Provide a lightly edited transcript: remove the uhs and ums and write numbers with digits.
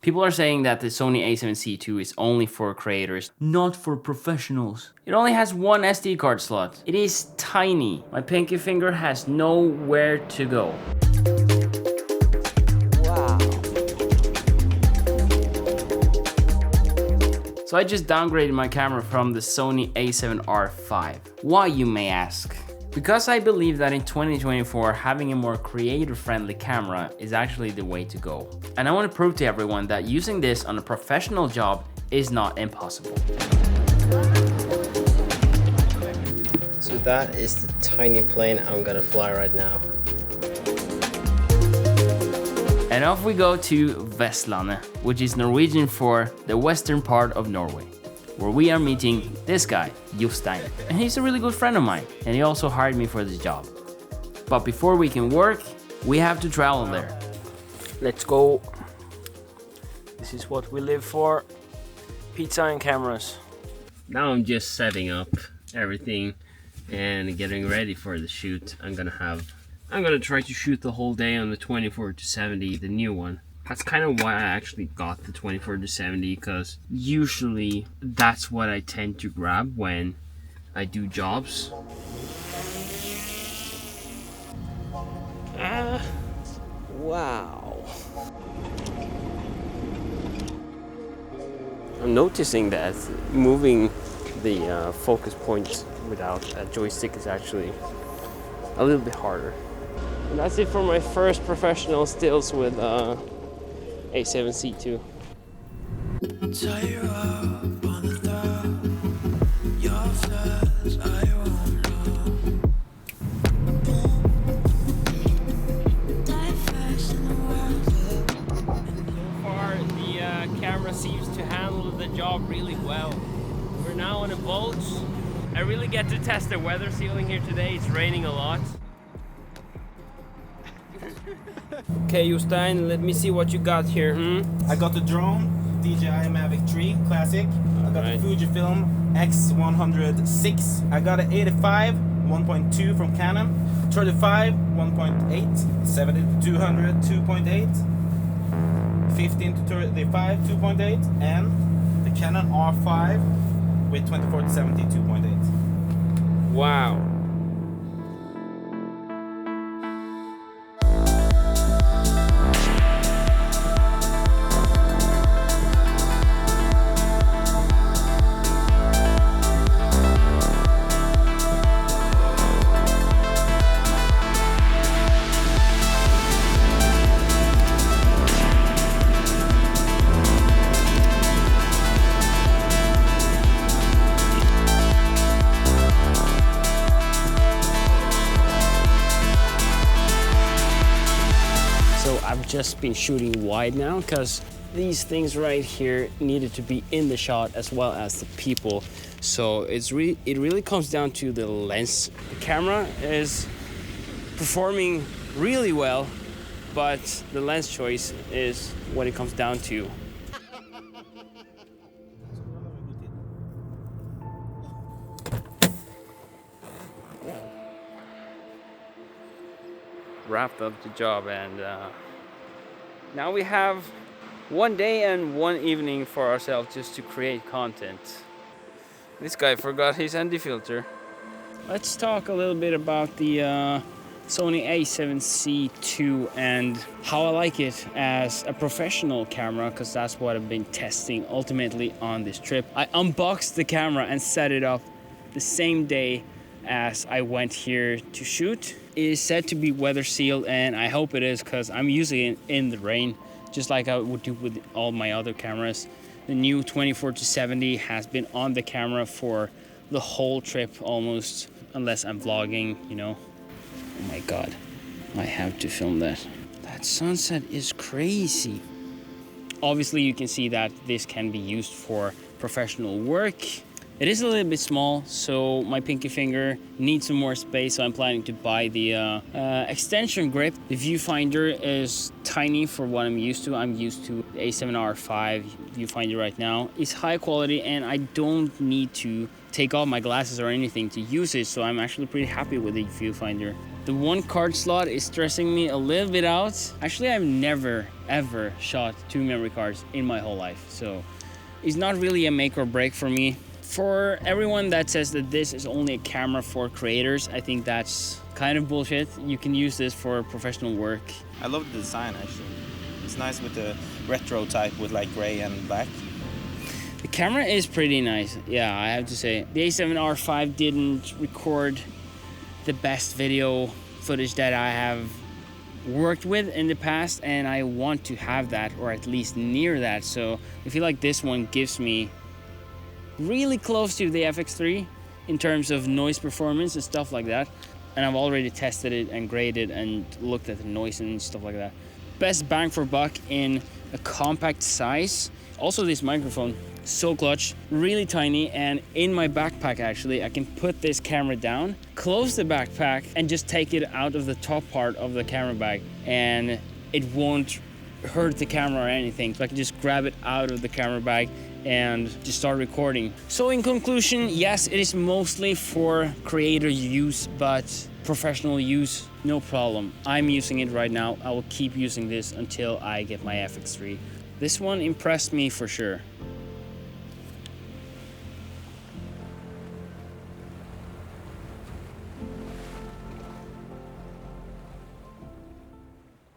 People are saying that the Sony A7C II is only for creators, not for professionals. It only has one SD card slot. It is tiny. My pinky finger has nowhere to go. Wow. So I just downgraded my camera from the Sony A7R5. Why, you may ask? Because I believe that in 2024, having a more creator-friendly camera is actually the way to go. And I want to prove to everyone that using this on a professional job is not impossible. So that is the tiny plane I'm gonna fly right now. And off we go to Vestlandet, which is Norwegian for the western part of Norway, where we are meeting this guy, Jostein. And he's a really good friend of mine, and he also hired me for this job. But before we can work, we have to travel there. Let's go. This is what we live for. Pizza and cameras. Now I'm just setting up everything and getting ready for the shoot. I'm gonna try to shoot the whole day on the 24-70, the new one. That's kind of why I actually got the 24-70, because usually that's what I tend to grab when I do jobs. Wow. I'm noticing that moving the focus point without a joystick is actually a little bit harder. And that's it for my first professional stills with A7C II. Camera seems to handle the job really well. We're now on a boat. I really get to test the weather sealing here today. It's raining a lot. Okay, Jostein, let me see what you got here. I got the drone, DJI Mavic 3 Classic. I got the Fujifilm X106. I got an 85 1.2 from Canon, 35 1.8, 70 to 200 2.8. 15 to 35 2.8, and the Canon R5 with 24-70 2.8. Wow. I've just been shooting wide now because these things right here needed to be in the shot as well as the people. So it really comes down to the lens. The camera is performing really well, but the lens choice is what it comes down to. Wrapped up the job, and now we have one day and one evening for ourselves just to create content. This guy forgot his ND filter. Let's talk a little bit about the Sony A7C II and how I like it as a professional camera, because that's what I've been testing ultimately on this trip. I unboxed the camera and set it up the same day as I went here to shoot. It is said to be weather sealed, and I hope it is, because I'm using it in the rain just like I would do with all my other cameras. The new 24-70 has been on the camera for the whole trip almost, unless I'm vlogging, you know. Oh my god, I have to film that. That sunset is crazy. Obviously you can see that this can be used for professional work. It is a little bit small, so my pinky finger needs some more space, so I'm planning to buy the extension grip. The viewfinder is tiny for what I'm used to. I'm used to the A7R5 viewfinder right now. It's high quality, and I don't need to take off my glasses or anything to use it, so I'm actually pretty happy with the viewfinder. The The one card slot is stressing me a little bit out. Actually, I've never ever shot 2 memory cards in my whole life, so it's not really a make or break for me. For everyone that says that this is only a camera for creators, I think that's kind of bullshit. You can use this for professional work. I love the design actually. It's nice with the retro type with like gray and black. The camera is pretty nice, yeah, I have to say. The A7R5 didn't record the best video footage that I have worked with in the past, and I want to have that, or at least near that. So I feel like this one gives me really close to the FX3 in terms of noise performance and stuff like that. And I've already tested it and graded and looked at the noise and stuff like that. Best bang for buck in a compact size. Also this microphone, so clutch, really tiny, and in my backpack actually, I can put this camera down, close the backpack, and just take it out of the top part of the camera bag, and it won't hurt the camera or anything. So I can just grab it out of the camera bag and just start recording. So in conclusion, yes, it is mostly for creator use, but professional use, no problem. I'm using it right now. I will keep using this until I get my FX3. This one impressed me for sure.